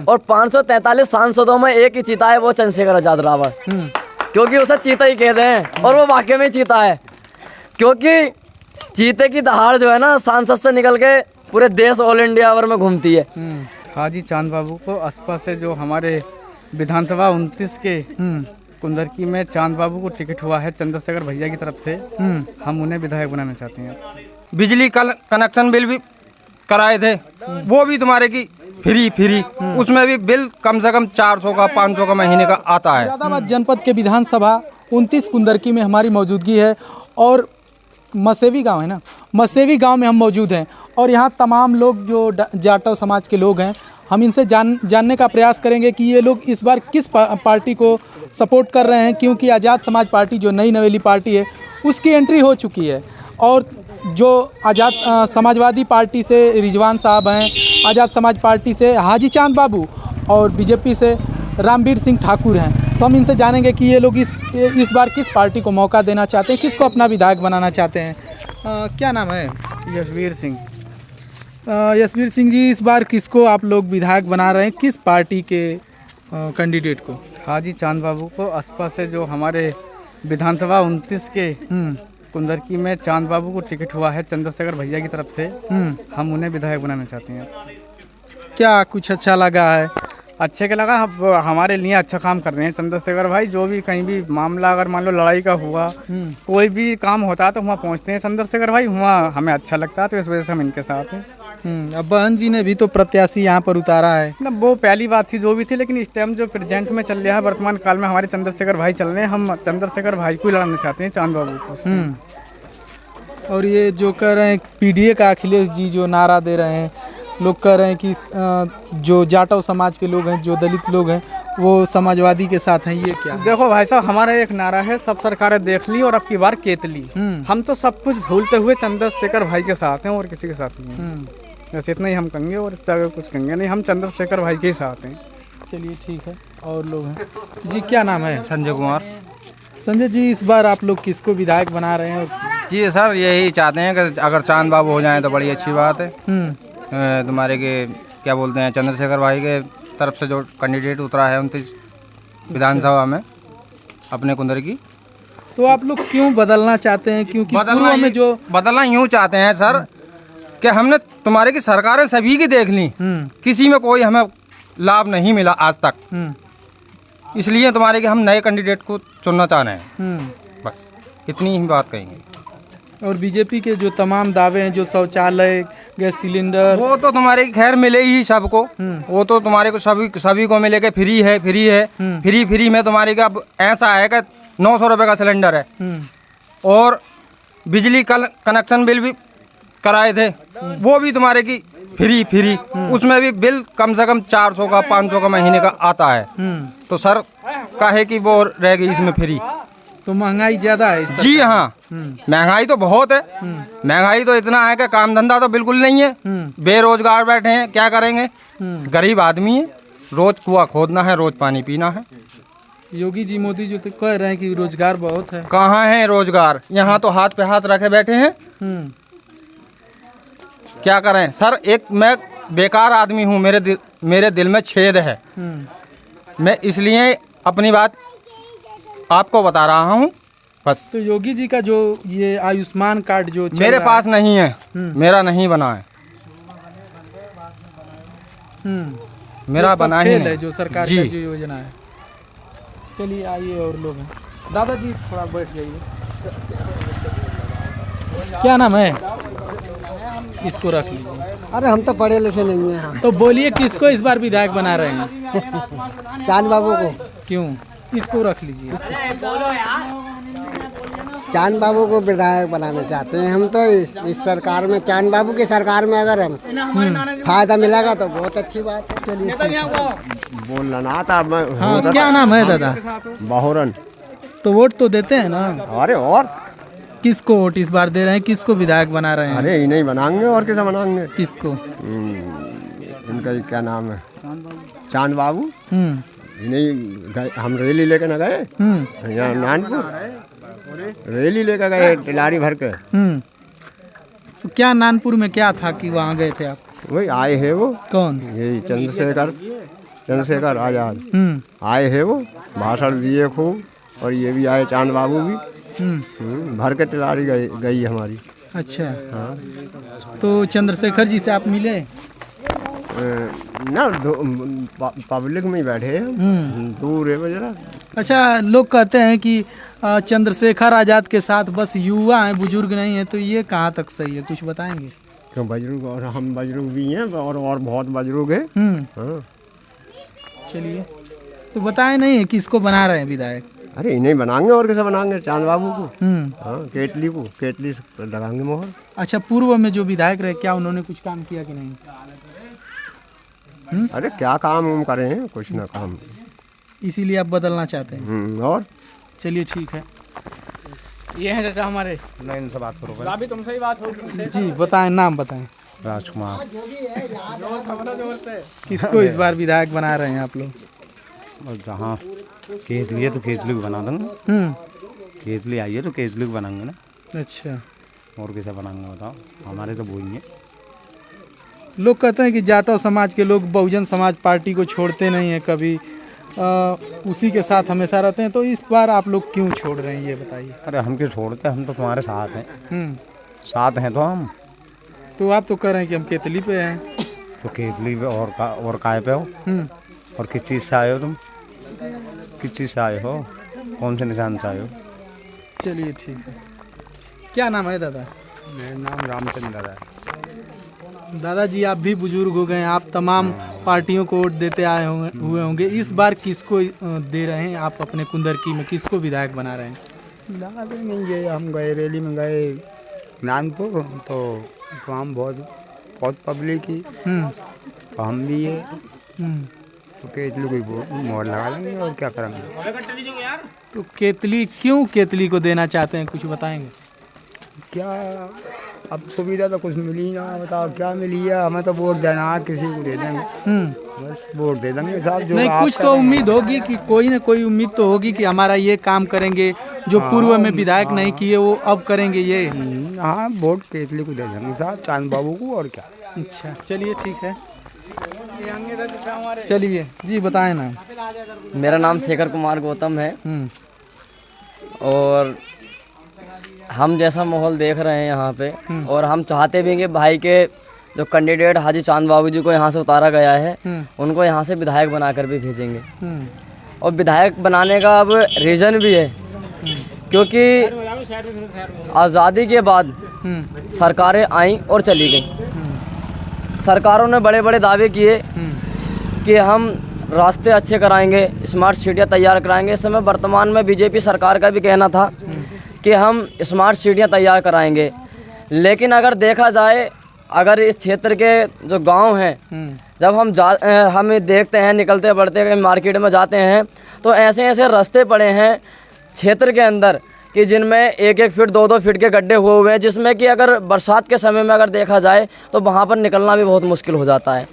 और 543 सांसदों में एक ही चीता है, वो चंद्रशेखर आजाद रावण। क्योंकि उसे चीता ही कहते हैं और वो वाकई में चीता है, क्योंकि चीते की दहाड़ जो है ना सांसद से निकल के पूरे देश ऑल इंडिया भर में घूमती है। हाजी चांद बाबू को असपा से जो हमारे विधानसभा 29 के कुंदरकी में चांद बाबू को टिकट हुआ है चंद्रशेखर भैया की तरफ से, हम उन्हें विधायक बनाना चाहते हैं। बिजली कनेक्शन बिल भी कराए थे, वो भी तुम्हारे की फ्री उसमें भी बिल कम से कम 400 का 500 का महीने का आता है। मुरादाबाद जनपद के विधानसभा 29 कुंदरकी में हमारी मौजूदगी है और मसेवी गांव है ना, मसेवी गांव में हम मौजूद हैं और यहाँ तमाम लोग जो जाटव समाज के लोग हैं, हम इनसे जानने का प्रयास करेंगे कि ये लोग इस बार किस पार्टी को सपोर्ट कर रहे हैं, क्योंकि आज़ाद समाज पार्टी जो नई नवेली पार्टी है उसकी एंट्री हो चुकी है और जो आज़ाद समाजवादी पार्टी से रिजवान साहब हैं, आज़ाद समाज पार्टी से हाजी चांद बाबू और बीजेपी से रामवीर सिंह ठाकुर हैं। तो हम इनसे जानेंगे कि ये लोग इस बार किस पार्टी को मौका देना चाहते हैं, किसको अपना विधायक बनाना चाहते हैं। क्या नाम है? यशवीर सिंह। यशवीर सिंह जी, इस बार किसको आप लोग विधायक बना रहे हैं, किस पार्टी के कैंडिडेट को? हाजी चांद बाबू को असपा से जो हमारे विधानसभा 29 के कुंदरकी में चांद बाबू को टिकट हुआ है चंद्रशेखर भैया की तरफ से, हम उन्हें विधायक बनाना चाहते हैं। क्या कुछ अच्छा लगा है? अच्छे के लगा, हमारे लिए अच्छा काम कर रहे हैं चंद्रशेखर भाई। जो भी कहीं भी मामला अगर मान लो लड़ाई का हुआ, कोई भी काम होता है तो वहाँ पहुँचते हैं चंद्रशेखर भाई, वहाँ हमें अच्छा लगता है, तो इस वजह से हम इनके साथ हैं। अब बहन जी ने भी तो प्रत्याशी यहाँ पर उतारा है ना, वो पहली बात थी जो भी थी, लेकिन इस टाइम जो प्रेजेंट में चल रहा है वर्तमान काल में हमारे चंद्रशेखर भाई चल रहे हैं, हम चंद्रशेखर भाई को लड़ाना चाहते हैं, चांद बाबू को। और ये जो कह रहे हैं पीडीए का अखिलेश जी जो नारा दे रहे हैं, लोग कह रहे हैं कि जो जाटव समाज के लोग हैं, जो दलित लोग हैं, वो समाजवादी के साथ हैं, ये क्या? देखो भाई साहब, हमारा एक नारा है, सब सरकारें देख ली और अब की बार केतली। हम तो सब कुछ भूलते हुए चंद्रशेखर भाई के साथ हैं और किसी के साथ नहीं हैं। बस इतना ही हम कहेंगे और इससे आगे कुछ कहेंगे नहीं, हम चंद्रशेखर भाई के ही साथ हैं। चलिए ठीक है। और लोग हैं जी, क्या नाम है? संजय कुमार। संजय जी, इस बार आप लोग किसको विधायक बना रहे हैं? जी सर, यही चाहते हैं कि अगर चांद बाबू हो जाएं तो बड़ी अच्छी बात है। तुम्हारे के क्या बोलते हैं, चंद्रशेखर भाई के तरफ से जो कैंडिडेट उतरा है 29 विधानसभा में अपने कुंदरकी, तो आप लोग क्यों बदलना चाहते हैं? क्योंकि बदलना यूँ चाहते हैं सर कि हमने तुम्हारे की सरकारें सभी की देख ली, किसी में कोई हमें लाभ नहीं मिला आज तक, इसलिए तुम्हारे के हम नए कैंडिडेट को चुनना चाह रहे हैं, बस इतनी ही बात कहेंगे। और बीजेपी के जो तमाम दावे हैं, जो शौचालय, गैस सिलेंडर, वो तो तुम्हारे खैर मिले ही सबको, वो तो तुम्हारे को सभी को मिलेगा, फ्री है फ्री में तुम्हारे का ऐसा है कि 900 रुपये का सिलेंडर है और बिजली कनेक्शन बिल भी कराए थे, वो भी तुम्हारे की फ्री उसमें भी बिल कम से कम 400 का 500 का महीने का आता है। तो सर काहे कि वो रह गई इसमें फ्री, तो महंगाई ज्यादा है? जी हाँ, महंगाई तो बहुत है, महंगाई तो इतना है कि काम धंधा तो बिल्कुल नहीं है, बेरोजगार बैठे हैं, क्या करेंगे, गरीब आदमी है, रोज कुआं खोदना है, रोज पानी पीना है। योगी जी, मोदी जी तो कह रहे हैं कि रोजगार बहुत है। कहाँ है रोजगार? यहाँ तो हाथ पे हाथ रखे बैठे हैं। क्या करें सर, एक मैं बेकार आदमी हूँ, मेरे दिल में छेद है, मैं इसलिए अपनी बात आपको बता रहा हूँ बस। तो योगी जी का जो ये आयुष्मान कार्ड जो मेरे पास नहीं है, मेरा नहीं बना है, मेरा बना ही नहीं, जो सरकार की जो योजना है। चलिए आइए, और लोग हैं। दादाजी थोड़ा बैठ जाइए। क्या नाम है? इसको रख लीजिए। अरे हम तो पढ़े लिखे नहीं हैं। तो बोलिए किसको इस बार विधायक बना रहे हैं? चांद बाबू को। क्यों? इसको रख लीजिए। चांद बाबू को विधायक बनाना चाहते हैं हम तो। इस सरकार में, चांद बाबू की सरकार में अगर हम फायदा मिलेगा तो बहुत अच्छी बात है। चलिए बोलना ना था। हाँ, क्या नाम है दादा? बहुरन। तो वोट तो देते हैं ना? अरे और किसको वोट इस बार दे रहे हैं? किसको विधायक बना रहे हैं? अरे इन्हें बनाएंगे और किसे बनाएंगे? किसको? इनका क्या नाम है? चांद बाबू। इन्हें हम रैली लेके न गए यहाँ नानपुर, रैली लेकर गए टिलारी भर के। तो क्या नानपुर में क्या था कि वहाँ गए थे आप? वही आए हैं वो। कौन? यही चंद्रशेखर चंद्रशेखर आज़ाद आए हैं, वो भाषण दिए खूब, और ये भी आए चांद बाबू भी, भर के टिलारी गई हमारी। अच्छा, तो चंद्रशेखर जी से आप मिले? ना पब्लिक में ही बैठे हैं, दूर है वो जरा। अच्छा, लोग कहते हैं कि चंद्रशेखर आज़ाद के साथ बस युवा हैं, बुजुर्ग नहीं है, तो ये कहाँ तक सही है, कुछ बताएंगे? क्यों, बुजुर्ग और हम बुजुर्ग भी हैं, और बहुत बुजुर्ग है। हाँ। चलिए, तो बताए नहीं किसको बना रहे हैं विधायक? अरे इन्हें बनाएंगे, और कैसे बनाएंगे, चांद बाबू को। हाँ, केतली से लगाएंगे मोहर। अच्छा, पूर्व में जो विधायक रहे, क्या उन्होंने कुछ काम किया कि नहीं? अरे क्या काम हम करे हैं, कुछ ना काम, इसीलिए आप बदलना चाहते हैं। और चलिए ठीक है। ये हैं चाचा हमारे। नहीं, इनसे बात करो। अभी तुमसे ही बात होगी। जी बताएं, नाम बताएं। राजकुमार। किसको इस बार विधायक बना रहे हैं आप लोग? और जहाँ केजली है तो केजली को बना देंगे। केजली आई है तो केजली को बनाएंगे ना। अच्छा, और कैसे बनाएंगे बताओ, हमारे तो वही है। लोग कहते हैं कि जाटव समाज के लोग बहुजन समाज पार्टी को छोड़ते नहीं हैं कभी, उसी के साथ हमेशा रहते हैं, तो इस बार आप लोग क्यों छोड़ रहे हैं, ये बताइए। अरे हम क्यों छोड़ते हैं, हम तो तुम्हारे साथ हैं। साथ हैं तो हम। तो आप तो कह रहे हैं कि हम केतली पे हैं। तो केजली पे और काय पे हो? और किस चीज़ से आए हो तुम? किस चीज़ से आए हो, कौन से निशान से आए हो? चलिए ठीक है। क्या नाम है दादा? मेरा नाम रामचंद्र है। दादाजी, आप भी बुजुर्ग हो गए, आप तमाम पार्टियों को वोट देते आए हुए होंगे, इस बार किसको दे रहे हैं आप अपने कुंदरकी में, किसको विधायक बना रहे हैं? दादा नहीं गए, हम गए रैली में गए नानपुर, तो वहाँ बहुत पब्लिक ही, तो हम भी ये तो केतली को मोहर लगा लेंगे, और क्या करेंगे। तो केतली, क्यों केतली को देना चाहते हैं, कुछ बताएंगे? क्या अब सुविधा तो कुछ मिली ना, बताओ क्या मिली है, हमें तो वोट देना है, किसी को दे देंगे, बस वोट दे देंगे साहब। जो नहीं, कुछ तो उम्मीद होगी कि कोई ना कोई उम्मीद तो होगी कि हमारा ये काम करेंगे, जो पूर्व में विधायक नहीं किए वो अब करेंगे ये। हाँ, वोट केतली को दे देंगे साहब, चांद बाबू को, और क्या। अच्छा, चलिए ठीक है। चलिए जी, बताएं नाम। मेरा नाम शेखर कुमार गौतम है, और हम जैसा माहौल देख रहे हैं यहाँ पे, और हम चाहते भी हैं कि भाई के जो कैंडिडेट हाजी चांद बाबू जी को यहाँ से उतारा गया है, उनको यहाँ से विधायक बनाकर भी भेजेंगे। और विधायक बनाने का अब रीज़न भी है, क्योंकि आज़ादी के बाद सरकारें आईं और चली गईं। सरकारों ने बड़े बड़े दावे किए कि हम रास्ते अच्छे कराएंगे, स्मार्ट सिटियाँ तैयार कराएंगे। इस समय वर्तमान में बीजेपी सरकार का भी कहना था कि हम स्मार्ट सिटियाँ तैयार कराएंगे, लेकिन अगर देखा जाए, अगर इस क्षेत्र के जो गांव हैं, जब हम देखते हैं, निकलते बढ़ते मार्केट में जाते हैं, तो ऐसे ऐसे रास्ते पड़े हैं क्षेत्र के अंदर कि जिनमें 1-1 फीट 2-2 फीट के गड्ढे हुए हुए हैं, जिसमें कि अगर बरसात के समय में अगर देखा जाए तो वहाँ पर निकलना भी बहुत मुश्किल हो जाता है।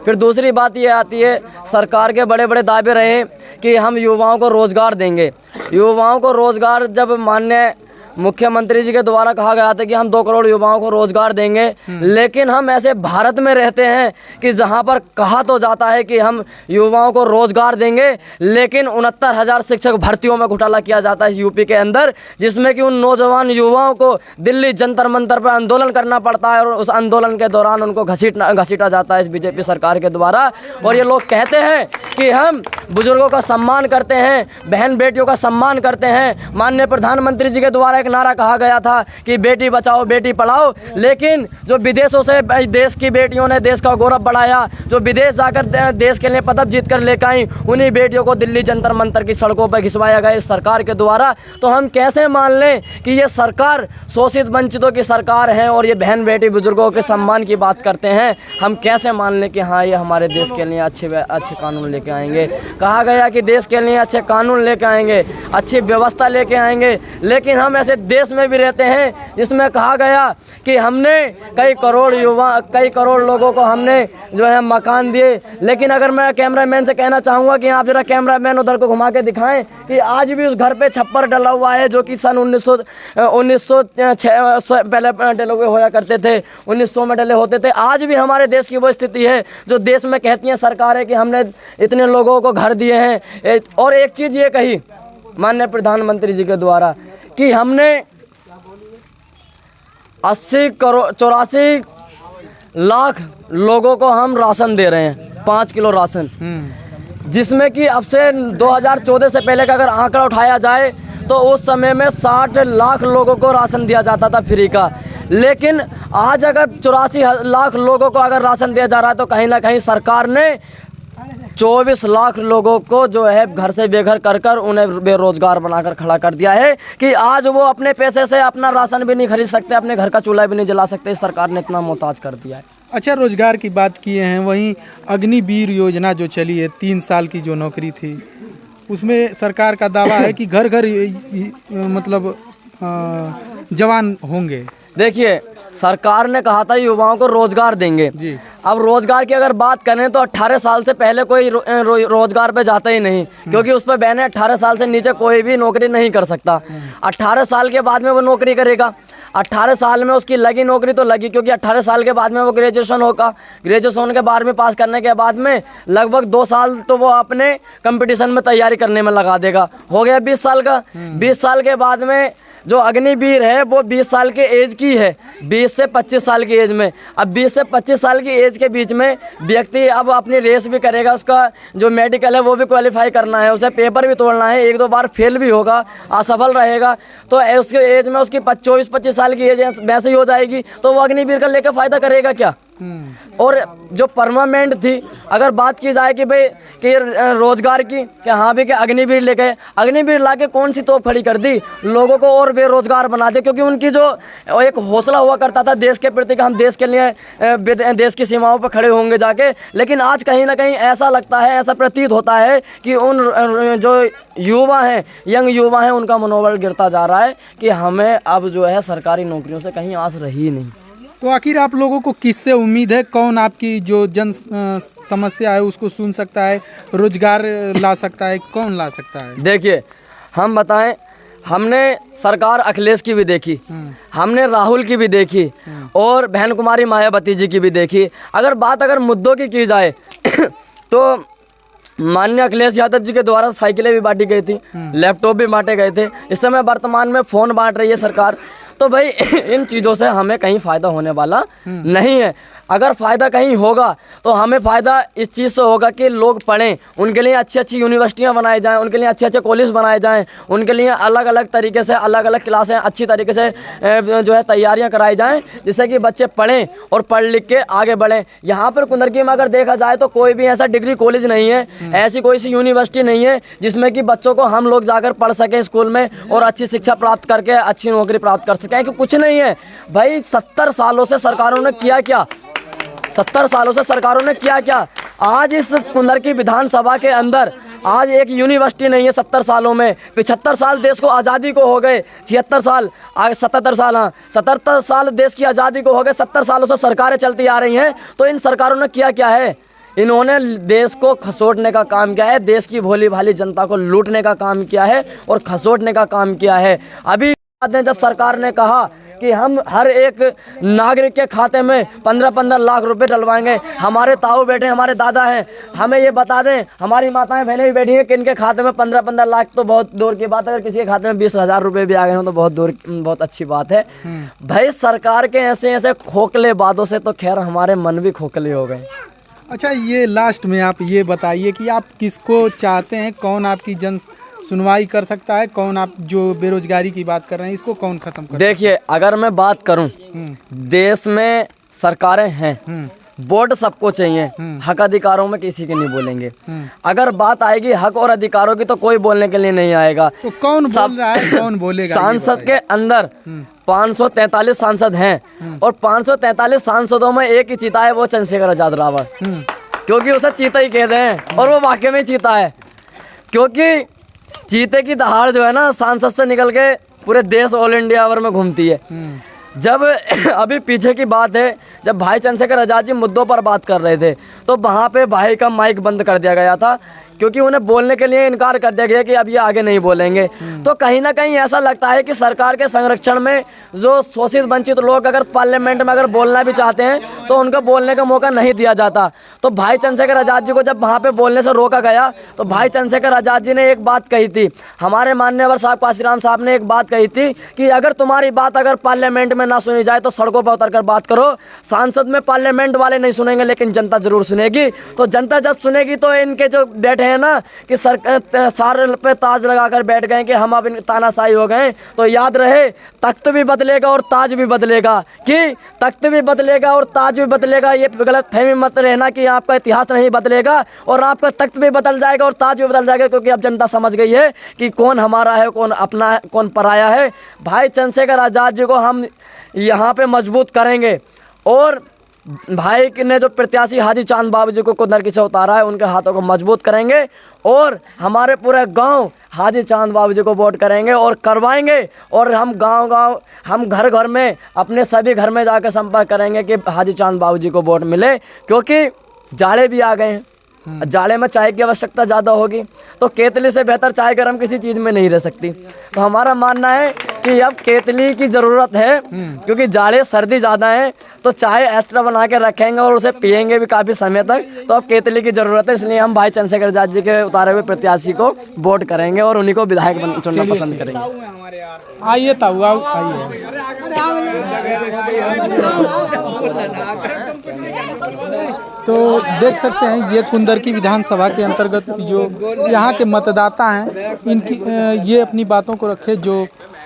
फिर दूसरी बात ये आती है, सरकार के बड़े बड़े दावे रहे कि हम युवाओं को रोज़गार देंगे। युवाओं को रोज़गार जब माननीय मुख्यमंत्री जी के द्वारा कहा गया था कि हम 2 करोड़ युवाओं को रोजगार देंगे, लेकिन हम ऐसे भारत में रहते हैं कि जहां पर कहा तो जाता है कि हम युवाओं को रोजगार देंगे, लेकिन 69,000 शिक्षक भर्तियों में घोटाला किया जाता है यूपी के अंदर, जिसमें कि उन नौजवान युवाओं को दिल्ली जंतर मंतर पर आंदोलन करना पड़ता है, और उस आंदोलन के दौरान उनको घसीटा जाता है इस बीजेपी सरकार के द्वारा। और ये लोग कहते हैं कि हम बुजुर्गों का सम्मान करते हैं, बहन बेटियों का सम्मान करते हैं। माननीय प्रधानमंत्री जी के द्वारा नारा कहा गया था कि बेटी बचाओ बेटी पढ़ाओ, लेकिन जो विदेशों से देश की बेटियों ने देश का गौरव बढ़ाया, जो विदेश जाकर देश के लिए पदक जीत कर लेकर आई, उन्हीं बेटियों को दिल्ली जंतर मंतर की सड़कों पर घिसवाया गया इस सरकार के द्वारा। तो हम कैसे मान लें कि ये सरकार शोषित वंचितों की सरकार है और ये बहन बेटी बुजुर्गों के सम्मान की बात करते हैं? हम कैसे मान लें कि हाँ, ये हमारे देश के लिए अच्छे कानून लेके आएंगे? कहा गया कि देश के लिए अच्छे कानून लेके आएंगे, अच्छी व्यवस्था लेके आएंगे, लेकिन हम ऐसे देश में भी रहते हैं जिसमें कहा गया कि हमने कई करोड़ लोगों को हमने जो है मकान दिए। लेकिन अगर मैं कैमरामैन से कहना चाहूँगा कि आप जरा कैमरामैन उधर को घुमा के दिखाएं कि आज भी उस घर पे छप्पर डला हुआ है जो कि सन 1906 पहले डले हुए होया करते थे, 1900 में डले होते थे। आज भी हमारे देश की वो स्थिति है जो देश में कहती हैं सरकार है कि हमने इतने लोगों को घर दिए हैं। और एक चीज़ ये कही माननीय प्रधानमंत्री जी के द्वारा कि हमने 84 लाख लोगों को हम राशन दे रहे हैं, 5 किलो राशन, जिसमें कि अब से 2014 से पहले का अगर आंकड़ा उठाया जाए तो उस समय में 60 लाख लोगों को राशन दिया जाता था फ्री का। लेकिन आज अगर 84 लाख लोगों को अगर राशन दिया जा रहा है तो कहीं ना कहीं सरकार ने 24 लाख लोगों को जो है घर से बेघर कर उन्हें बेरोजगार बनाकर खड़ा कर दिया है कि आज वो अपने पैसे से अपना राशन भी नहीं खरीद सकते, अपने घर का चूल्हा भी नहीं जला सकते। इस सरकार ने इतना मोहताज कर दिया है। अच्छा, रोजगार की बात किए हैं, वहीं अग्निवीर योजना जो चली है 3 साल की जो नौकरी थी, उसमें सरकार का दावा है कि घर घर मतलब जवान होंगे। देखिए, सरकार ने कहा था युवाओं को रोजगार देंगे जी। अब रोजगार की अगर बात करें तो 18 साल से पहले कोई रोजगार पे जाता ही नहीं, क्योंकि उस पर बैन है 18 साल से नीचे कोई भी नौकरी नहीं कर सकता। 18 साल के बाद में वो नौकरी करेगा, 18 साल में उसकी लगी नौकरी तो लगी, क्योंकि 18 साल के बाद में वो ग्रेजुएशन होगा, ग्रेजुएशन के 12वीं पास करने के बाद में लगभग 2 साल तो वो अपने कंपटीशन में तैयारी करने में लगा देगा। हो गया 20 साल का। 20 साल के बाद में जो अग्निवीर है वो 20 साल के एज की है, 20 से 25 साल की एज में। अब 20 से 25 साल की एज के बीच में व्यक्ति अब अपनी रेस भी करेगा, उसका जो मेडिकल है वो भी क्वालिफाई करना है, उसे पेपर भी तोड़ना है, 1-2 बार फेल भी होगा, असफल रहेगा, तो उसके एज में उसकी 24-25 साल की एज वैसे ही हो जाएगी, तो वो अग्निवीर का लेकर फ़ायदा करेगा क्या? और जो परमानेंट थी अगर बात की जाए कि भाई कि रोजगार की, कि हाँ भी कि अग्निवीर लेके अग्निवीर ला के कौन सी तोप खड़ी कर दी, लोगों को और बेरोजगार बना दे। क्योंकि उनकी जो एक हौसला हुआ करता था देश के प्रति कि हम देश के लिए देश की सीमाओं पर खड़े होंगे जाके, लेकिन आज कहीं ना कहीं ऐसा लगता है, ऐसा प्रतीत होता है कि उन जो युवा हैं, यंग युवा हैं, उनका मनोबल गिरता जा रहा है कि हमें अब जो है सरकारी नौकरियों से कहीं आस रही नहीं। तो आखिर आप लोगों को किससे उम्मीद है? कौन आपकी जो जन समस्या है उसको सुन सकता है, रोजगार ला सकता है, कौन ला सकता है? देखिए, हम बताएं, हमने सरकार अखिलेश की भी देखी, हमने राहुल की भी देखी और बहन कुमारी मायावती जी की भी देखी। अगर मुद्दों की जाए तो माननीय अखिलेश यादव जी के द्वारा साइकिलें भी बांटी गई थी, लैपटॉप भी बांटे गए थे, इस समय वर्तमान में फ़ोन बांट रही है सरकार। तो भाई इन चीज़ों से हमें कहीं फ़ायदा होने वाला नहीं है। अगर फ़ायदा कहीं होगा तो हमें फ़ायदा इस चीज़ से होगा कि लोग पढ़ें, उनके लिए अच्छी अच्छी यूनिवर्सिटियां बनाई जाएं, उनके लिए अच्छे अच्छे कॉलेज बनाए जाएं, उनके लिए अलग अलग तरीके से अलग अलग क्लासें अच्छी तरीके से जो है तैयारियां कराई जाएं, जिससे कि बच्चे पढ़ें और पढ़ लिख के आगे बढ़ें। यहाँ पर कुंदरकी में अगर देखा जाए तो कोई भी ऐसा डिग्री कॉलेज नहीं है, ऐसी कोई सी यूनिवर्सिटी नहीं है जिसमें कि बच्चों को हम लोग जाकर पढ़ सकें स्कूल में और अच्छी शिक्षा प्राप्त करके अच्छी नौकरी प्राप्त कर सकें, कि कुछ नहीं है भाई। 70 सालों से सरकारों ने किया क्या? 70 सालों से सरकारों ने किया क्या? आज इस कुंदरकी विधानसभा के अंदर आज एक यूनिवर्सिटी नहीं है 70 सालों में। 75 साल देश को आज़ादी को हो गए, 76 साल 77 साल, हाँ 77 साल देश की आज़ादी को हो गए। 70 सालों से सरकारें चलती आ रही हैं, तो इन सरकारों ने किया क्या है? इन्होंने देश को खसोटने का काम किया है, देश की भोली भाली जनता को लूटने का काम किया है और खसोटने का काम किया है। अभी जब सरकार ने कहा कि हम हर एक नागरिक के खाते में 15-15 लाख रुपए डलवाएंगे, हमारे ताऊ बैठे, हमारे दादा हैं, हमें ये बता दें, हमारी माताएं बहनें भी बैठी हैं कि इनके खाते में 15-15 लाख तो बहुत दूर की बात है, अगर किसी के खाते में 20,000 रुपए भी आ गए हो तो बहुत अच्छी बात है। भाई सरकार के ऐसे ऐसे खोखले बातों से तो खैर हमारे मन भी खोखले हो गए। अच्छा, ये लास्ट में आप ये बताइए कि आप किसको चाहते हैं, कौन आपकी जन सुनवाई कर सकता है, कौन आप जो बेरोजगारी की बात कर रहे हैं इसको कौन खत्म कर? देखिए, अगर मैं बात करूं, देश में सरकारें हैं, वोट सबको चाहिए, हक अधिकारों में किसी के नहीं बोलेंगे। अगर बात आएगी हक और अधिकारों की तो कोई बोलने के लिए नहीं आएगा। तो कौन बोल रहा है, कौन बोलेगा? सांसद के अंदर 543 सांसद हैं और 543 सांसदों में एक ही चीता है, वो चंद्रशेखर आजाद रावत, क्योंकि उसे चीता ही कहते हैं और वो वाकई में चीता है। क्योंकि चीते की दहाड़ जो है ना सांसद से निकल के पूरे देश ऑल इंडिया भर में घूमती है। जब अभी पीछे की बात है, जब भाई चंद्रशेखर आज़ाद जी मुद्दों पर बात कर रहे थे तो वहाँ पे भाई का माइक बंद कर दिया गया था, क्योंकि उन्हें बोलने के लिए इनकार कर दिया गया कि अब ये आगे नहीं बोलेंगे। तो कहीं ना कहीं ऐसा लगता है कि सरकार के संरक्षण में जो शोषित वंचित लोग अगर पार्लियामेंट में अगर बोलना भी चाहते हैं तो उनको बोलने का मौका नहीं दिया जाता। तो भाई चंद्रशेखर आज़ाद जी को जब वहाँ पे बोलने से रोका गया तो भाई चंद्रशेखर आज़ाद जी ने एक बात कही थी, हमारे मान्यवर साहब काशीराम साहब ने एक बात कही थी कि अगर तुम्हारी बात अगर पार्लियामेंट में ना सुनी जाए तो सड़कों पर उतर कर बात करो। सांसद में पार्लियामेंट वाले नहीं सुनेंगे लेकिन जनता जरूर सुनेगी। तो जनता जब सुनेगी तो इनके जो बैठे हैं ना कि सारे पे ताज लगाकर बैठ गए कि हम अब तानाशाही हो गए, तो याद रहे तख्त भी बदलेगा और ताज भी बदलेगा, कि तख्त भी बदलेगा और ताज भी बदलेगा। ये गलत फहमी मत रहना कि आपका इतिहास नहीं बदलेगा और आपका तख्त भी बदल जाएगा और ताज भी बदल जाएगा, क्योंकि अब जनता समझ गई है कि कौन हमारा है, कौन अपना है, कौन पराया है। भाई चंद्रशेखर आज़ाद जी को हम यहाँ पे मजबूत करेंगे और भाई ने जो प्रत्याशी हाजी चांद बाबू जी को कुंदरकी से उतारा है उनके हाथों को मजबूत करेंगे और हमारे पूरे गांव हाजी चांद बाबू जी को वोट करेंगे और करवाएंगे। और हम गांव हम घर घर में अपने सभी घर में जाकर संपर्क करेंगे कि हाजी चांद बाबू जी को वोट मिले, क्योंकि जाड़े भी आ गए हैं। जाड़े में चाय की आवश्यकता ज़्यादा होगी, तो केतली से बेहतर चाय गर्म किसी चीज़ में नहीं रह सकती। तो हमारा मानना है कि अब केतली की ज़रूरत है, क्योंकि जाड़े सर्दी ज़्यादा है, तो चाय एक्स्ट्रा बना के रखेंगे और उसे पियेंगे भी काफ़ी समय तक। तो अब केतली की ज़रूरत है, इसलिए हम भाई चंद्रशेखर आज़ाद जी के उतारे हुए प्रत्याशी को वोट करेंगे और उन्हीं को विधायक चुनना पसंद करेंगे। आइए ताऊ आओ, आइए। तो देख सकते हैं ये कुंदरकी विधानसभा के अंतर्गत जो यहाँ के मतदाता हैं इनकी ये अपनी बातों को रखे। जो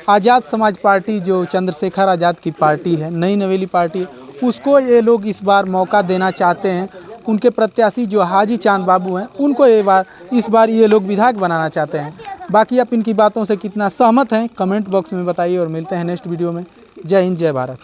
आज़ाद समाज पार्टी जो चंद्रशेखर आज़ाद की पार्टी है, नई नवेली पार्टी, उसको ये लोग इस बार मौका देना चाहते हैं। उनके प्रत्याशी जो हाजी चांद बाबू हैं उनको इस बार ये लोग विधायक बनाना चाहते हैं। बाकी आप इनकी बातों से कितना सहमत हैं कमेंट बॉक्स में बताइए और मिलते हैं नेक्स्ट वीडियो में। जय हिंद, जय भारत।